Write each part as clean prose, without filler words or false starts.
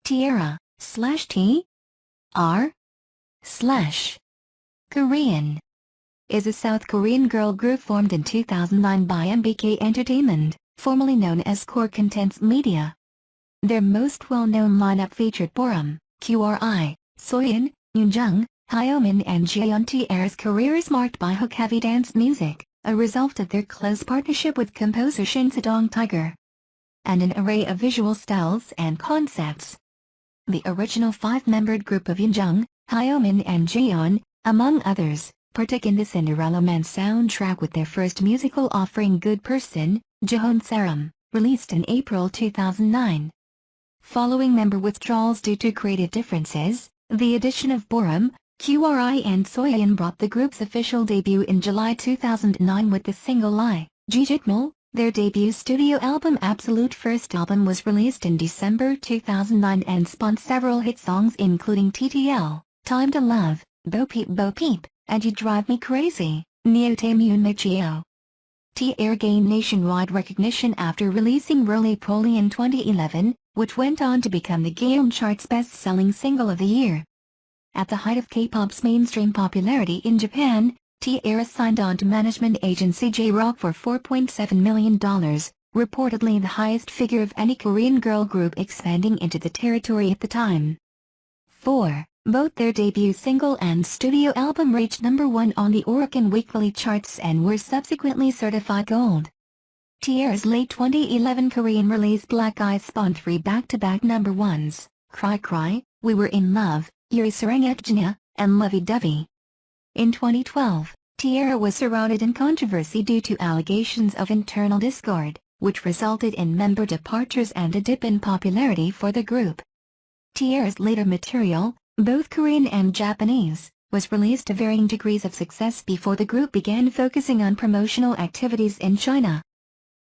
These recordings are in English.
T-ara /T-R Korean is a South Korean girl group formed in 2009 by MBK Entertainment, formerly known as Core Contents Media. Their most well-known lineup featured Boram, Qri, Soyeon, Eunjung, Hyomin and Jiyeon. T-ara's career is marked by hook-heavy dance music, a result of their close partnership with composer Shinsadong Tiger, and an array of visual styles and concepts. The original five-membered group of Eunjung, Hyomin and Jiyeon, among others, partook in the Cinderella Man soundtrack with their first musical offering Good Person, Joheun Saram, released in April 2009. Following member withdrawals due to creative differences, the addition of Boram, Qri and Soyeon brought the group's official debut in July 2009 with the single Geojitmal. Their debut studio album Absolute First Album was released in December 2009 and spawned several hit songs including Time to Love, Peep Bo Peep, and You Drive Me Crazy, Ttaemune Michyeo. T-ara gained nationwide recognition after releasing Roly Poly in 2011, which went on to become the Gaon chart's best-selling single of the year. At the height of K-pop's mainstream popularity in Japan, T-ara signed on to management agency J-Rock for $4.7 million, reportedly the highest figure of any Korean girl group expanding into the territory at the time. 4. Both their debut single and studio album reached #1 on the Oricon Weekly charts and were subsequently certified gold. T-ara's late 2011 Korean release Black Eyes spawned 3 back-to-back #1s, Cry Cry, We Were in Love, Yuri Sarangekjanya, and Lovey Dovey. In 2012, T-ara was surrounded in controversy due to allegations of internal discord, which resulted in member departures and a dip in popularity for the group. T-ara's later material, both Korean and Japanese, was released to varying degrees of success before the group began focusing on promotional activities in China.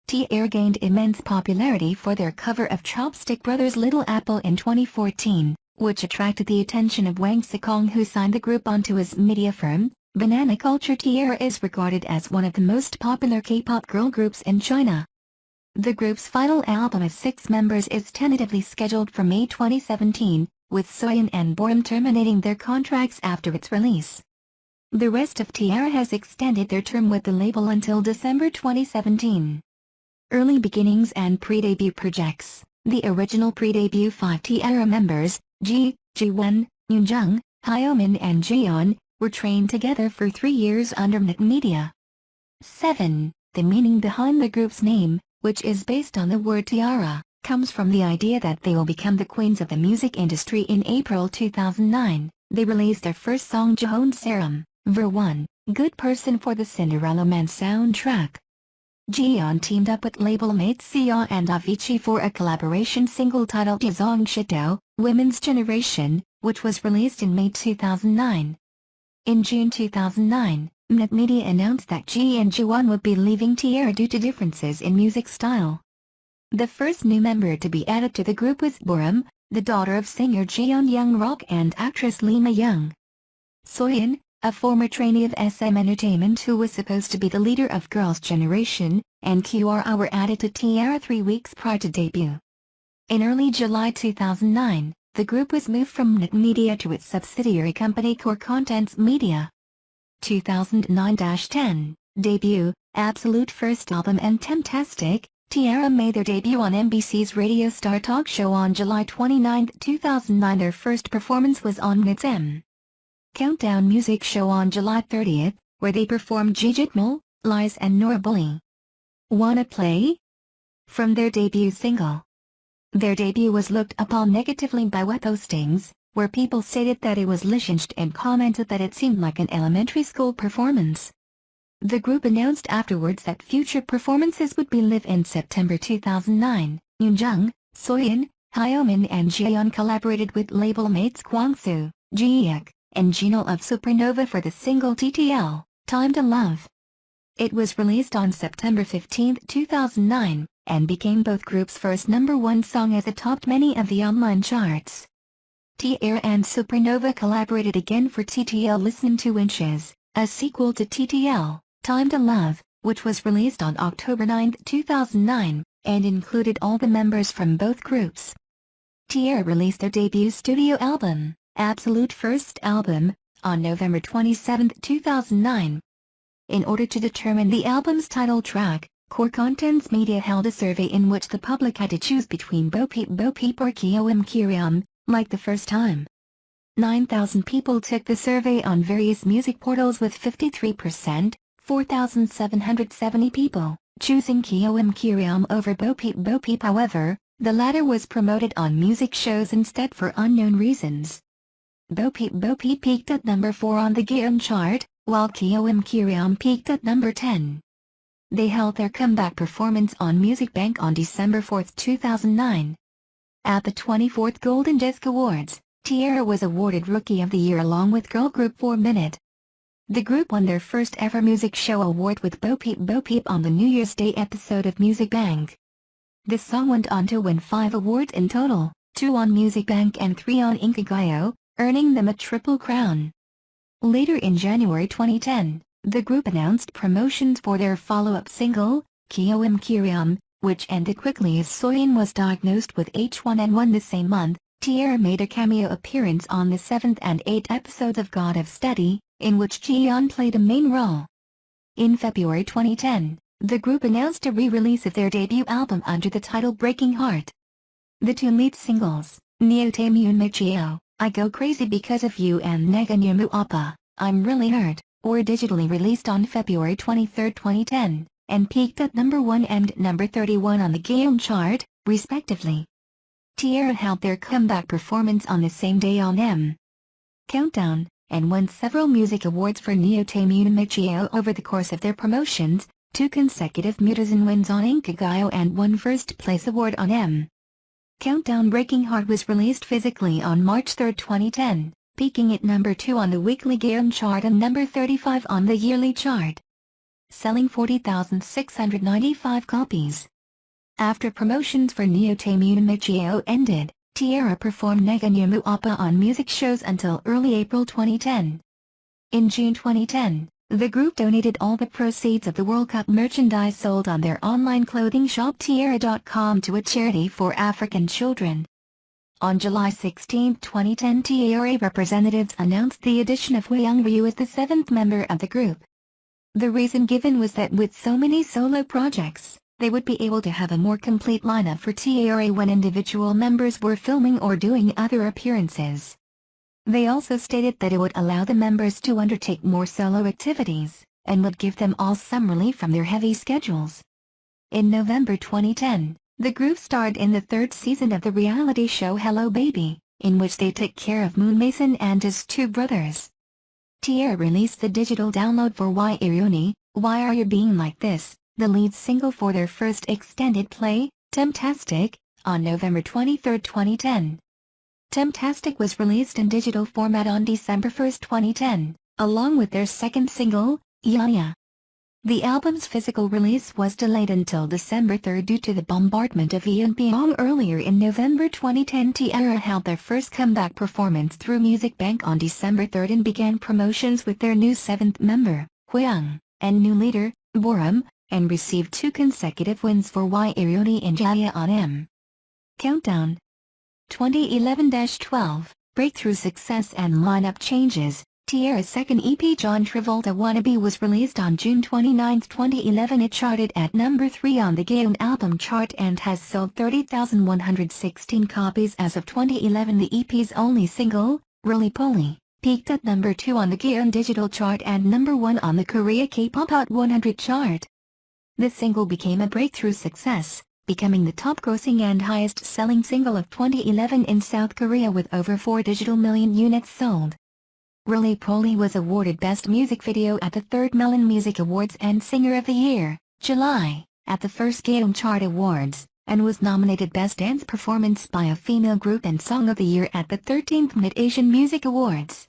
T-ara gained immense popularity for their cover of Chopstick Brothers' Little Apple in 2014, which attracted the attention of Wang Sikong, who signed the group onto his media firm, Banana Culture. T-ara is regarded as one of the most popular K-pop girl groups in China. The group's final album of 6 members is tentatively scheduled for May 2017, with Soyeon and Boram terminating their contracts after its release. The rest of T-ara has extended their term with the label until December 2017. Early beginnings and pre-debut projects. The original pre-debut 5 T-ara members, Jiwon, Eunjung, Hyomin and Jiyeon, were trained together for 3 years under NET Media. 7. The meaning behind the group's name, which is based on the word tiara, comes from the idea that they will become the queens of the music industry. In April 2009, they released their first song Joheun Saram, Ver1, Good Person for the Cinderella Man soundtrack. Jiyeon teamed up with label mates Sia and Avicii for a collaboration single titled Shito, Women's Generation, which was released in May 2009. In June 2009, NET Media announced that Qri and Soyeon would be leaving T-ara due to differences in music style. The first new member to be added to the group was Boram, the daughter of singer Jeon Young Rock and actress Lee Ma-young. Soyeon, a former trainee of SM Entertainment who was supposed to be the leader of Girls' Generation, and Qri were added to T-ara 3 weeks prior to debut. In early July 2009, the group was moved from NET Media to its subsidiary company Core Contents Media. 2009-10, debut, Absolute First Album and Fantastic. T-ara made their debut on MBC's Radio Star talk show on July 29, 2009. Their first performance was on NET's Countdown music show on July 30, where they performed Geojitmal, Lies and Nora Bully. Wanna Play? From their debut single. Their debut was looked upon negatively by web postings, where people stated that it was licensed and commented that it seemed like an elementary school performance. The group announced afterwards that future performances would be live in September 2009. Eunjung, Soyeon, Hyomin and Jiyeon collaborated with label mates Kwangsu, Jihyuk, and Jinul of Supernova for the single TTL, Time to Love. It was released on September 15, 2009, and became both groups' first #1 song as it topped many of the online charts. T-ara and Supernova collaborated again for TTL Listen 2 Inches, a sequel to TTL, Time to Love, which was released on October 9, 2009, and included all the members from both groups. T-ara released their debut studio album, Absolute First Album, on November 27, 2009. In order to determine the album's title track, Core Contents Media held a survey in which the public had to choose between Peep Bo Peep or Hyomin and Jiyeon, like the first time. 9,000 people took the survey on various music portals with 53%, 4,770 people, choosing Qri and Soyeon over Bo Peep. However, the latter was promoted on music shows instead for unknown reasons. Bo Peep peaked at number 4 on the Geojitmal chart, while Qri and Soyeon peaked at number 10. They held their comeback performance on Music Bank on December 4, 2009. At the 24th Golden Disc Awards, T-ara was awarded Rookie of the Year along with girl group 4 Minute. The group won their first ever music show award with Bo Peep on the New Year's Day episode of Music Bank. This song went on to win 5 awards in total, 2 on Music Bank and 3 on Inkigayo, earning them a triple crown. Later in January 2010, the group announced promotions for their follow-up single, Qri and Soyeon, which ended quickly as Soyeon was diagnosed with H1N1 the same month. T-ara made a cameo appearance on the 7th and 8th episodes of God of Steady, in which Jiyeon played a main role. In February 2010, the group announced a re-release of their debut album under the title Breaking Heart. The 2 lead singles, Ttaemune Michyeo, I Go Crazy Because of You and Neganyamu, I'm Really Hurt, were digitally released on February 23, 2010, and peaked at number 1 and number 31 on the Geojitmal chart, respectively. T-ara held their comeback performance on the same day on M! Countdown, and won several music awards for Ttaemune Michyeo over the course of their promotions, 2 consecutive Mutazen wins on Inkigayo and 1 first place award on M! Countdown. Breaking Heart was released physically on March 3, 2010, peaking at number 2 on the weekly Geojitmal chart and number 35 on the yearly chart, selling 40,695 copies. After promotions for Ttaemune Michyeo ended, T-ara performed Neganyamu on music shows until early April 2010. In June 2010, the group donated all the proceeds of the World Cup merchandise sold on their online clothing shop tiara.com to a charity for African children. On July 16, 2010, T-ara representatives announced the addition of Eunjung as the 7th member of the group. The reason given was that with so many solo projects, they would be able to have a more complete lineup for T-ara when individual members were filming or doing other appearances. They also stated that it would allow the members to undertake more solo activities, and would give them all some relief from their heavy schedules. In November 2010, the group starred in the 3rd season of the reality show Hello Baby, in which they took care of Moon Mason and his 2 brothers. T-ara released the digital download for Why Are You Being Like This, the lead single for their first extended play, Ttaemtastic, on November 23, 2010. Ttaemtastic was released in digital format on December 1, 2010, along with their second single, Ya. The album's physical release was delayed until December 3 due to the bombardment of Eunjung earlier in November 2010. T-ara held their first comeback performance through Music Bank on December 3 and began promotions with their new 7th member, Eunjung, and new leader, Boram, and received 2 consecutive wins for Qri and Jiyeon on M! Countdown. 2011-12, Breakthrough Success and Lineup Changes. T-ara's second EP John Travolta Wannabe was released on June 29, 2011. It charted at number 3 on the Geojitmal album chart and has sold 30,116 copies as of 2011. The EP's only single, Roly Poly, peaked at number 2 on the Geojitmal digital chart and number 1 on the Korea K-pop Hot 100 chart. The single became a breakthrough success, becoming the top-grossing and highest-selling single of 2011 in South Korea with over 4 digital million units sold. Roly Poly was awarded Best Music Video at the 3rd Melon Music Awards and Singer of the Year, July, at the first Geojitmal Chart Awards, and was nominated Best Dance Performance by a Female Group and Song of the Year at the 13th Mid-Asian Music Awards.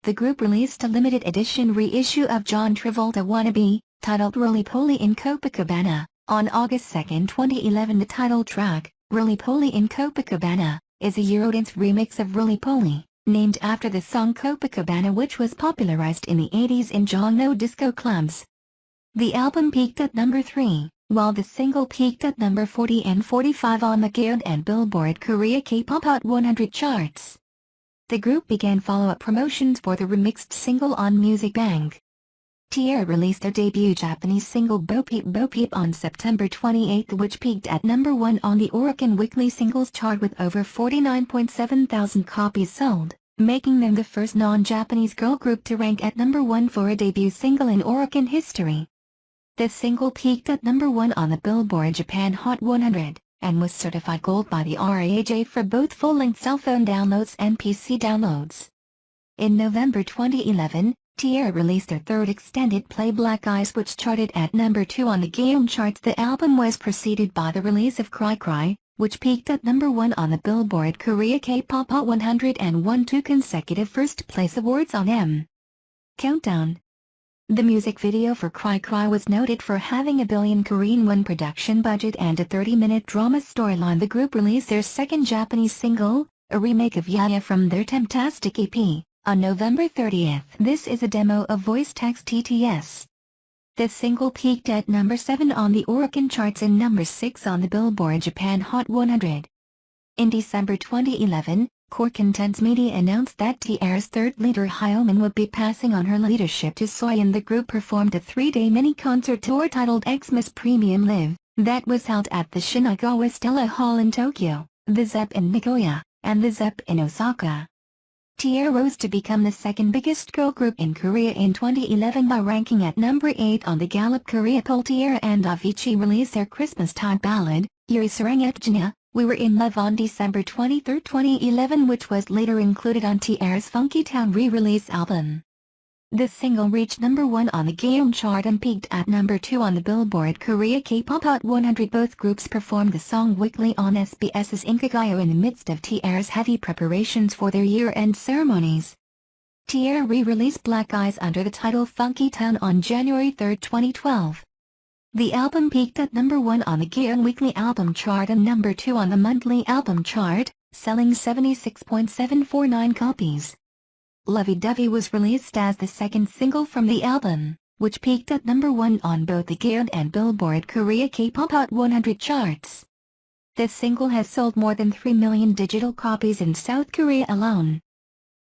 The group released a limited edition reissue of John Travolta Wannabe, titled Roly Poly in Copacabana, on August 2, 2011. The title track, Roly Poly in Copacabana, is a Eurodance remix of Roly Poly, named after the song Copacabana, which was popularized in the 80s in Jongno disco clubs. The album peaked at number 3, While the single peaked at number 40 and 45 on the Gaon and Billboard Korea K-pop Hot 100 charts. The group began follow-up promotions for the remixed single on Music Bank. T-ara released their debut Japanese single Peep Bo Peep on September 28, which peaked at number 1 on the Oricon Weekly Singles Chart with over 49.7 thousand copies sold, making them the first non-Japanese girl group to rank at number 1 for a debut single in Oricon history. The single peaked at number 1 on the Billboard Japan Hot 100, and was certified gold by the RAJ for both full-length cell phone downloads and PC downloads. In November 2011, T-ara released their third extended play Black Eyes, which charted at number 2 on the Gaon charts. The album was preceded by the release of Cry, which peaked at number 1 on the Billboard Korea K-pop Hot 100 and won 2 consecutive first-place awards on M! Countdown. The music video for Cry was noted for having a billion Korean won production budget and a 30-minute drama storyline. The group released their second Japanese single, a remake of Yeah from their Temptastic EP, on November 30th. This is a demo of Voice Text TTS. The single peaked at number 7 on the Oricon charts and number 6 on the Billboard Japan Hot 100. In December 2011, Core Contents Media announced that T-ara's third leader Hyomin would be passing on her leadership to Soyeon. The group performed a 3-day mini-concert tour titled Xmas Premium Live, that was held at the Shinagawa Stella Hall in Tokyo, the ZEP in Nagoya, and the ZEP in Osaka. T-ara rose to become the second biggest girl group in Korea in 2011 by ranking at number 8 on the Gallup Korea poll. T-ara and Avicii released their Christmas-time ballad, Yuri Sarangekjana, We Were in Love on December 23, 2011, which was later included on T-ara's Funky Town re-release album. The single reached number 1 on the Gaon chart and peaked at number 2 on the Billboard Korea K-pop Hot 100. Both groups performed the song weekly on SBS's Inkigayo in the midst of T-ara's heavy preparations for their year-end ceremonies. T-ara re-released Black Eyes under the title Funky Town on January 3, 2012. The album peaked at number 1 on the Gaon Weekly Album Chart and number 2 on the Monthly Album Chart, selling 76.749 copies. Lovey-Dovey was released as the second single from the album, which peaked at number 1 on both the Gaon and Billboard Korea K-pop Hot 100 charts. The single has sold more than 3 million digital copies in South Korea alone.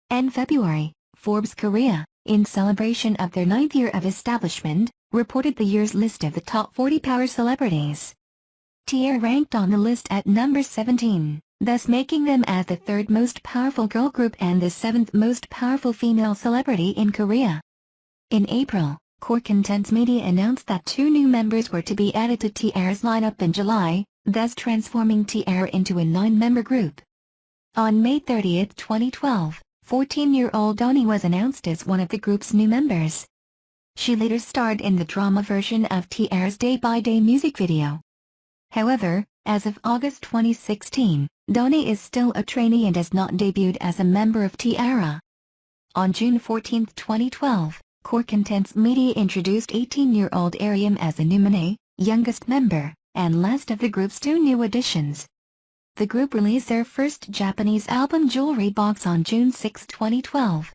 In February, Forbes Korea, in celebration of their 9th year of establishment, reported the year's list of the top 40 power celebrities. T-ara ranked on the list at number 17, thus making them as the third most powerful girl group and the 7th most powerful female celebrity in Korea. In April, Core Contents Media announced that 2 new members were to be added to T-ara's lineup in July, thus transforming T-ara into a 9-member group. On May 30, 2012, 14-year-old Doni was announced as one of the group's new members. She later starred in the drama version of T-ara's Day by Day music video. However, as of August 2016, Doni is still a trainee and has not debuted as a member of T-ara. On June 14, 2012, Core Contents Media introduced 18-year-old Ariam as the new youngest member, and last of the group's 2 new additions. The group released their first Japanese album Jewelry Box on June 6, 2012.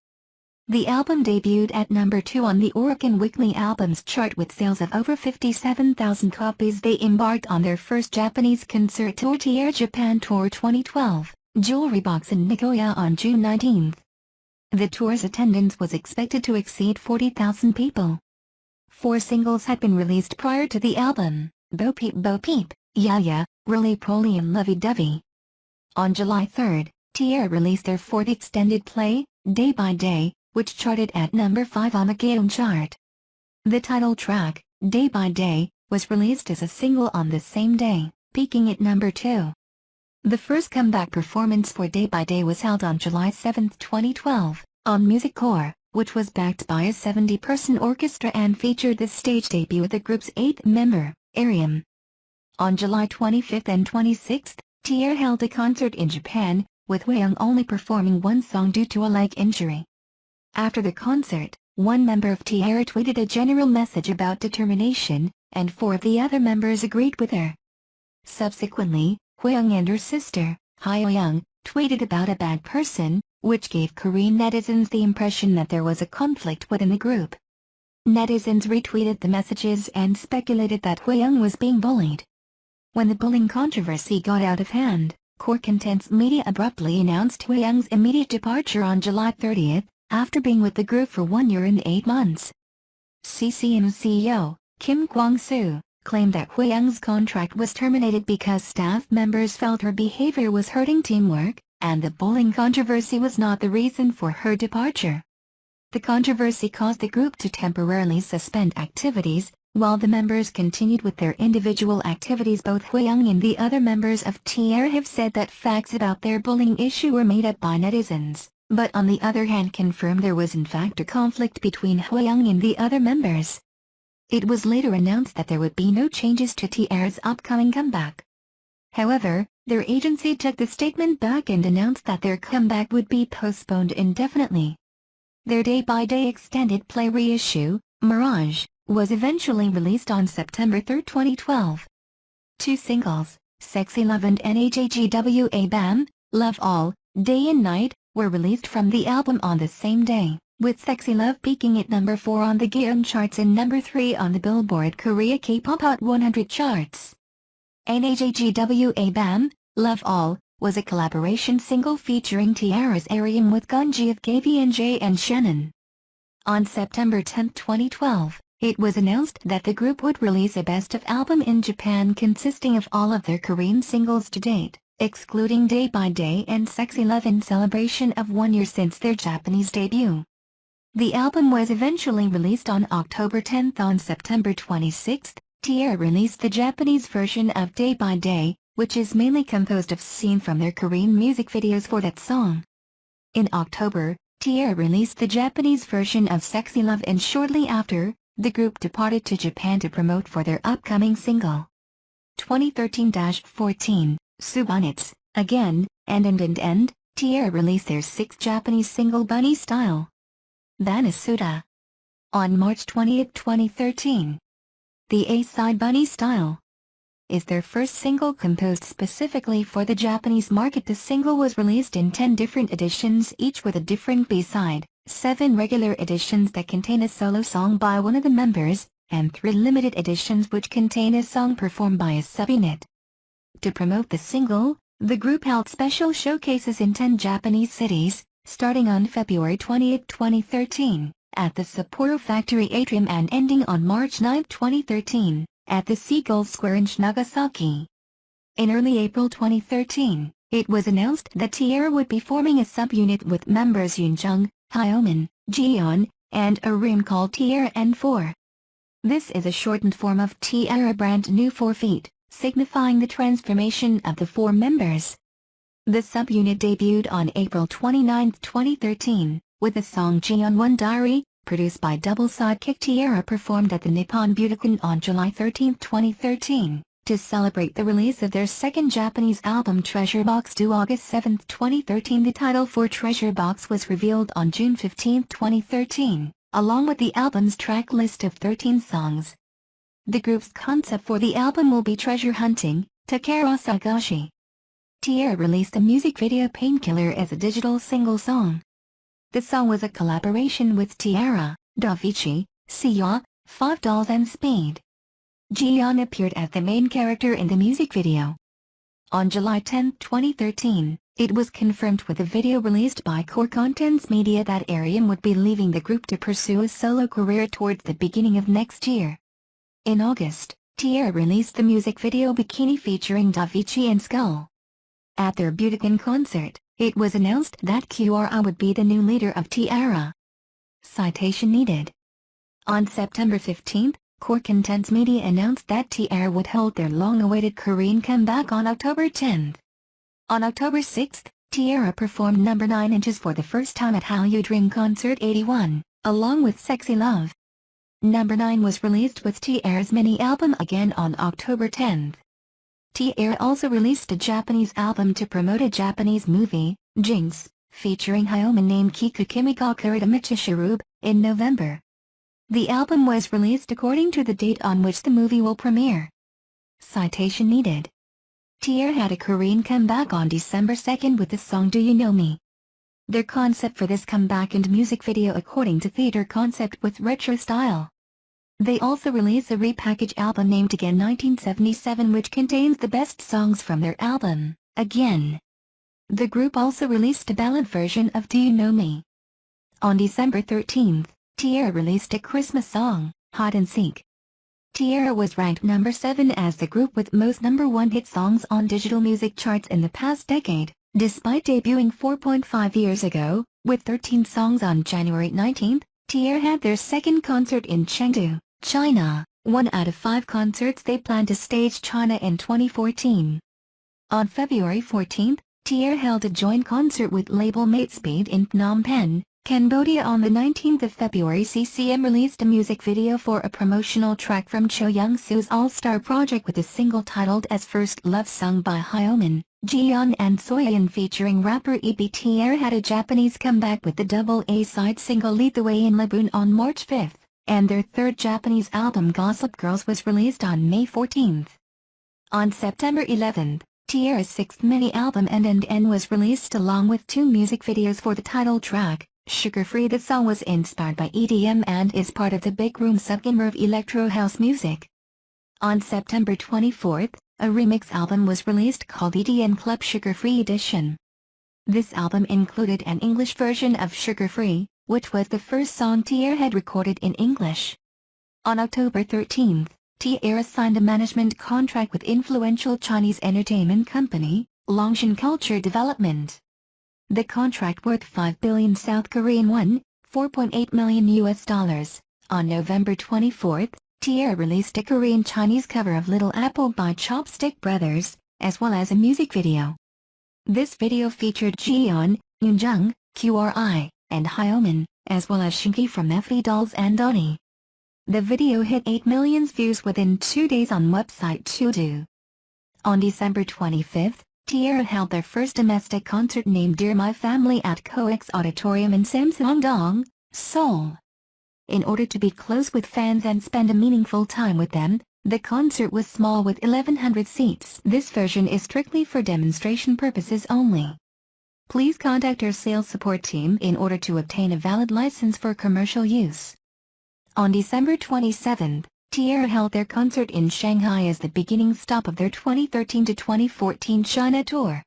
The album debuted at number 2 on the Oricon Weekly Albums chart with sales of over 57,000 copies. They embarked on their first Japanese concert tour, T-ara Japan Tour 2012, Jewelry Box in Nagoya on June 19. The tour's attendance was expected to exceed 40,000 people. 4 singles had been released prior to the album: Bo Peep, Yeah, Roly Poly and Lovey-Dovey. On July 3, T-ara released their 4th extended play, Day by Day, which charted at number 5 on the Gaon chart. The title track, Day by Day, was released as a single on the same day, peaking at number 2. The first comeback performance for Day by Day was held on July 7, 2012, on Music Core, which was backed by a 70-person orchestra and featured the stage debut of the group's 8th member, Ariam. On July 25 and 26, T-ara held a concert in Japan, with Hyoung only performing 1 song due to a leg injury. After the concert, 1 member of T-ara tweeted a general message about determination, and 4 of the other members agreed with her. Subsequently, Hyoung and her sister, Hyoung, tweeted about a bad person, which gave Korean netizens the impression that there was a conflict within the group. Netizens retweeted the messages and speculated that Hyoung was being bullied. When the bullying controversy got out of hand, Core Contents Media abruptly announced Hyoung's immediate departure on July 30, after being with the group for 1 year and 8 months. CCN CEO, Kim Kwang-soo, claimed that Hyoung's contract was terminated because staff members felt her behavior was hurting teamwork, and the bullying controversy was not the reason for her departure. The controversy caused the group to temporarily suspend activities, while the members continued with their individual activities. Both Hyoung and the other members of T-ara have said that facts about their bullying issue were made up by netizens, but on the other hand confirmed there was in fact a conflict between Hyoung and the other members. It was later announced that there would be no changes to T-ara's upcoming comeback. However, their agency took the statement back and announced that their comeback would be postponed indefinitely. Their day-by-day extended play reissue, Mirage, was eventually released on September 3, 2012. 2 singles, Sexy Love and NHAGWA BAM, Love All, Day and Night, were released from the album on the same day, with Sexy Love peaking at number 4 on the Gaon charts and number 3 on the Billboard Korea K-pop Hot 100 charts. NHAGWA BAM, Love All, was a collaboration single featuring T-ara's Ariam with Gunji of KVNJ and Shannon. On September 10, 2012, it was announced that the group would release a best-of album in Japan consisting of all of their Korean singles to date, excluding Day by Day and Sexy Love, in celebration of 1 year since their Japanese debut. The album was eventually released on October 10. On September 26, T-ara released the Japanese version of Day by Day, which is mainly composed of scenes from their Korean music videos for that song. In October, T-ara released the Japanese version of Sexy Love, and shortly after, the group departed to Japan to promote for their upcoming single. 2013-14, Subonits, Again, and T-ara released their 6th Japanese single Bunny Style. Banasuda. On March 20, 2013. The A-side Bunny Style is their first single composed specifically for the Japanese market. The single was released in 10 different editions, each with a different B-side, 7 regular editions that contain a solo song by one of the members, and 3 limited editions which contain a song performed by a subunit. To promote the single, the group held special showcases in 10 Japanese cities, starting on February 20, 2013, at the Sapporo Factory Atrium and ending on March 9, 2013. At the Seagull Square in Nagasaki. In early April 2013, it was announced that T-ara would be forming a subunit with members Eunjung, Hyomin, Jiyeon, and Arim called T-ara N4. This is a shortened form of T-ara brand new 4 feet, signifying the transformation of the 4 members. The subunit debuted on April 29, 2013, with the song Jiyeon One Diary, produced by double sidekick T-ara, performed at the Nippon Budokan on July 13, 2013, to celebrate the release of their 2nd Japanese album Treasure Box due August 7, 2013. The title for Treasure Box was revealed on June 15, 2013, along with the album's track list of 13 songs. The group's concept for the album will be treasure hunting, Takara Sagashi. T-ara released the music video Painkiller as a digital single song. The song was a collaboration with T-ara, Davichi, Sia, 5 Dolls and Speed. Jiyeon appeared as the main character in the music video. On July 10, 2013, it was confirmed with a video released by Core Contents Media that Ariam would be leaving the group to pursue a solo career towards the beginning of next year. In August, T-ara released the music video Bikini featuring Davichi and Skull. At their Budokan concert, it was announced that Qri would be the new leader of T-ara. Citation needed. On September 15, Core Contents Media announced that T-ara would hold their long-awaited Korean comeback on October 10. On October 6, T-ara performed Number 9 Inches for the first time at Hallyu Dream Concert 81, along with Sexy Love. Number 9 was released with T-ara's mini-album Again on October 10. T-ara also released a Japanese album to promote a Japanese movie, Jinx, featuring Hyomin named Kiku Kimiko Kurita Michishirube, in November. The album was released according to the date on which the movie will premiere. Citation needed. T-ara had a Korean comeback on December 2 with the song Do You Know Me. Their concept for this comeback and music video according to Theater Concept with retro style, They also released a repackaged album named Again 1977 which contains the best songs from their album, Again. The group also released a ballad version of Do You Know Me? On December 13, T-ara released a Christmas song, Hide and Seek. T-ara was ranked number 7 as the group with most #1 hit songs on digital music charts in the past decade, despite debuting 4.5 years ago. With 13 songs on January 19, T-ara had their second concert in Chengdu, China, 1 out of 5 concerts they plan to stage China in 2014. On February 14, T-ara held a joint concert with label Matespeed in Phnom Penh, Cambodia. On the 19th of February, CCM released a music video for a promotional track from Cho Young-soo's all-star project with a single titled as First Love sung by Hyomin, Jiyeon and Soyeon featuring rapper EB. T-ara had a Japanese comeback with the double A-side single Lead the Way in Laboon on March 5, and their third Japanese album Gossip Girls was released on May 14. On September 11, T-ara's 6th mini-album N was released along with 2 music videos for the title track, Sugar Free. The song was inspired by EDM and is part of the big room subgenre of electro house music. On September 24, a remix album was released called EDM Club Sugar Free Edition. This album included an English version of Sugar Free, which was the first song T-ara had recorded in English. On October 13, T-ara signed a management contract with influential Chinese entertainment company, Longshan Culture Development. The contract, worth 5 billion South Korean won, $4.8 million. On November 24, T-ara released a Korean-Chinese cover of Little Apple by Chopstick Brothers, as well as a music video. This video featured Jiyeon, Eunjung, Qri, and Hyomin, as well as Shinki from FE Dolls and Donnie. The video hit 8 million views within 2 days on website Tudu. On December 25, T-ara held their first domestic concert named Dear My Family at COEX Auditorium in Samsung-dong, Seoul. In order to be close with fans and spend a meaningful time with them, the concert was small with 1,100 seats. This version is strictly for demonstration purposes only. Please contact our sales support team in order to obtain a valid license for commercial use. On December 27, T-ara held their concert in Shanghai as the beginning stop of their 2013 to 2014 China tour.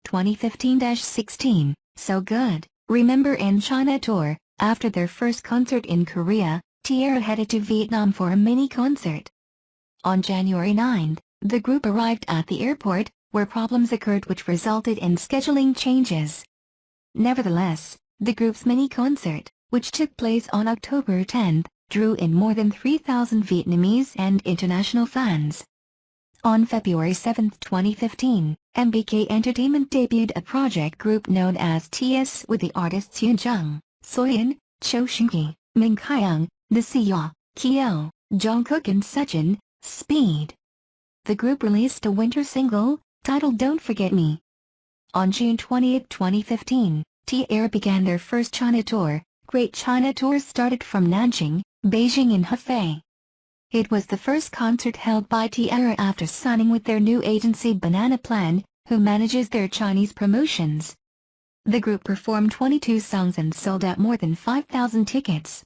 2015-16, So Good, Remember in China tour. After their first concert in Korea, T-ara headed to Vietnam for a mini-concert. On January 9, the group arrived at the airport, where problems occurred which resulted in scheduling changes. Nevertheless, the group's mini-concert, which took place on October 10, drew in more than 3,000 Vietnamese and international fans. On February 7, 2015, MBK Entertainment debuted a project group known as TS with the artists Eunjung, Soyeon, Cho Shinki, Min Kyung, The Siya, Kyo, Jungkook and Sejin, Speed. The group released a winter single, titled Don't Forget Me. On June 20, 2015, T-ara began their first China tour. Great China Tours started from Nanjing, Beijing and Hefei. It was the first concert held by T-ara after signing with their new agency Banana Plan, who manages their Chinese promotions. The group performed 22 songs and sold out more than 5,000 tickets.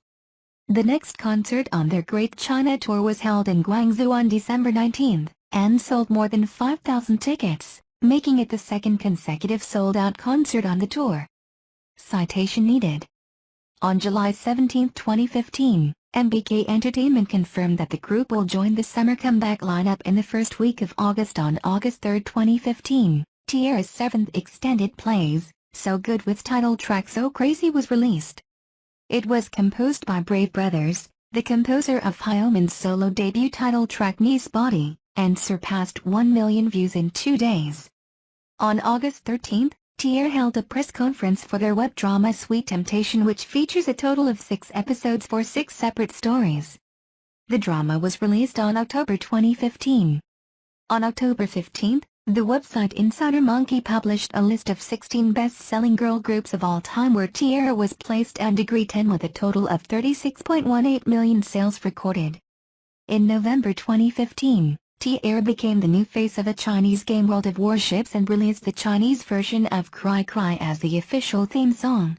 The next concert on their Great China Tour was held in Guangzhou on December 19, and sold more than 5,000 tickets, making it the second consecutive sold-out concert on the tour. Citation needed. On July 17, 2015, MBK Entertainment confirmed that the group will join the summer comeback lineup in the first week of August. On August 3, 2015, T-ara's 7th extended plays, So Good with title track So Crazy was released. It was composed by Brave Brothers, the composer of Hyomin's solo debut title track Nice Body, and surpassed 1 million views in 2 days. On August 13, T-ara held a press conference for their web drama Sweet Temptation, which features a total of 6 episodes for 6 separate stories. The drama was released on October 2015. On October 15, the website Insider Monkey published a list of 16 best-selling girl groups of all time, where T-ara was placed at degree 10 with a total of 36.18 million sales recorded. In November 2015, T-ara became the new face of a Chinese game World of Warships and released the Chinese version of Cry Cry as the official theme song.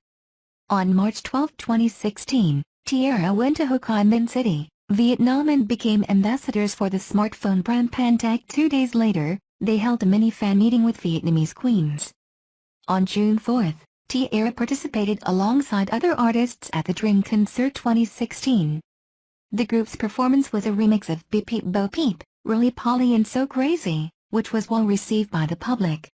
On March 12, 2016, T-ara went to Ho Chi Minh City, Vietnam and became ambassadors for the smartphone brand Partook. 2 days later, they held a mini fan meeting with Vietnamese queens. On June 4, T-ara participated alongside other artists at the Dream Concert 2016. The group's performance was a remix of Peep Bo Peep, Really Polly and So Crazy, which was well received by the public.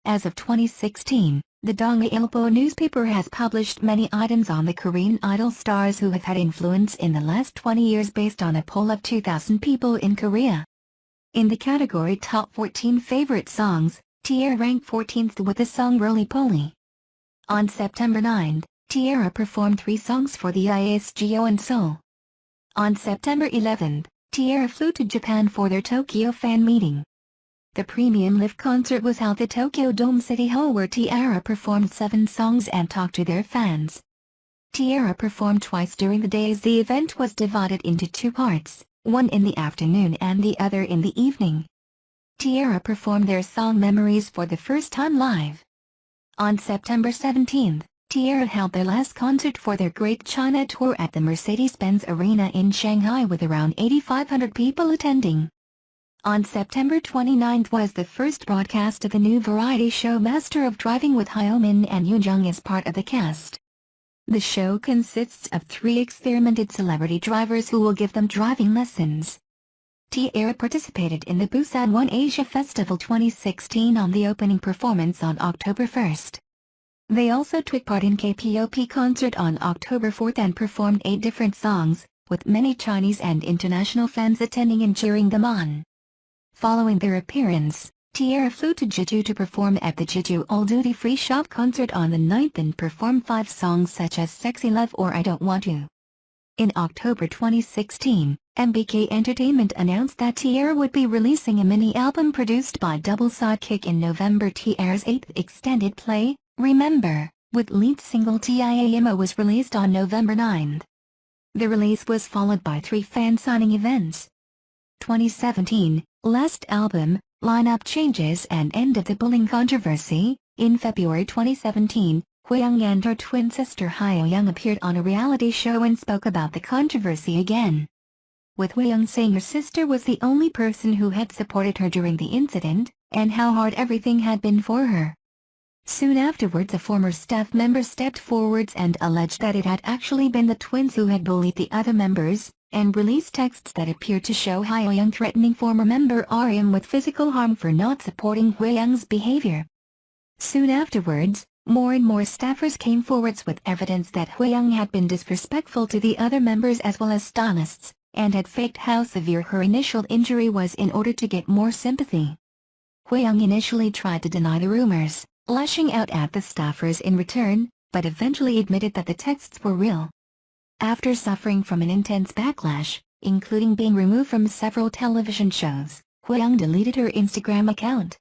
As of 2016, the Donghailbo newspaper has published many items on the Korean idol stars who have had influence in the last 20 years based on a poll of 2,000 people in Korea. In the category Top 14 Favorite Songs, T-ara ranked 14th with the song Really Polly. On September 9, T-ara performed 3 songs for the ISGO in Seoul. On September 11, T-ara flew to Japan for their Tokyo fan meeting. The premium live concert was held at Tokyo Dome City Hall where T-ara performed 7 songs and talked to their fans. T-ara performed twice during the day as the event was divided into 2 parts, one in the afternoon and the other in the evening. T-ara performed their song Memories for the first time live. On September 17, T-ara held their last concert for their Great China Tour at the Mercedes-Benz Arena in Shanghai with around 8,500 people attending. On September 29 was the first broadcast of the new variety show Master of Driving with Hyomin and Eunjung as part of the cast. The show consists of 3 experimented celebrity drivers who will give them driving lessons. T-ara participated in the Busan One Asia Festival 2016 on the opening performance on October 1. They also took part in K-pop concert on October 4 and performed 8 different songs, with many Chinese and international fans attending and cheering them on. Following their appearance, T-ara flew to Jeju to perform at the Jeju All Duty Free Shop concert on the 9th and performed 5 songs such as Sexy Love or I Don't Want To. In October 2016, MBK Entertainment announced that T-ara would be releasing a mini-album produced by Double Sidekick in November. T-ara's 8th extended play, Remember, with lead single Ttaemune was released on November 9. The release was followed by 3 fan signing events. 2017, Last Album, Lineup Changes and End of the Bullying Controversy. In February 2017, Hyoung and her twin sister Hyoung appeared on a reality show and spoke about the controversy again. With Hyoung saying her sister was the only person who had supported her during the incident, and how hard everything had been for her. Soon afterwards a former staff member stepped forwards and alleged that it had actually been the twins who had bullied the other members, and released texts that appeared to show Hyoung threatening former member RM with physical harm for not supporting Hyoung's behavior. Soon afterwards, more and more staffers came forwards with evidence that Hyoung had been disrespectful to the other members as well as stylists, and had faked how severe her initial injury was in order to get more sympathy. Hyoung initially tried to deny the rumors, lashing out at the staffers in return, but eventually admitted that the texts were real. After suffering from an intense backlash, including being removed from several television shows, Hyoung deleted her Instagram account.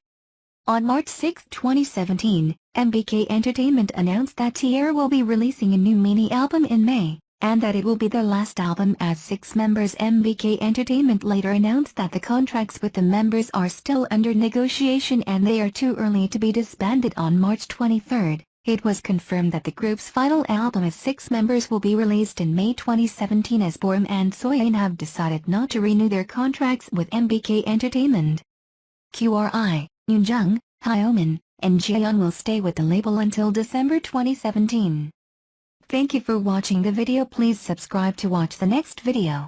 On March 6, 2017, MBK Entertainment announced that T-ara will be releasing a new mini-album in May, and that it will be their last album as 6 members. MBK Entertainment later announced that the contracts with the members are still under negotiation and they are too early to be disbanded. On March 23, it was confirmed that the group's final album as 6 members will be released in May 2017 as Boram and Soyeon have decided not to renew their contracts with MBK Entertainment. Qri, Eunjung, Hyomin, and Jiyeon will stay with the label until December 2017. Thank you for watching the video. Please subscribe to watch the next video.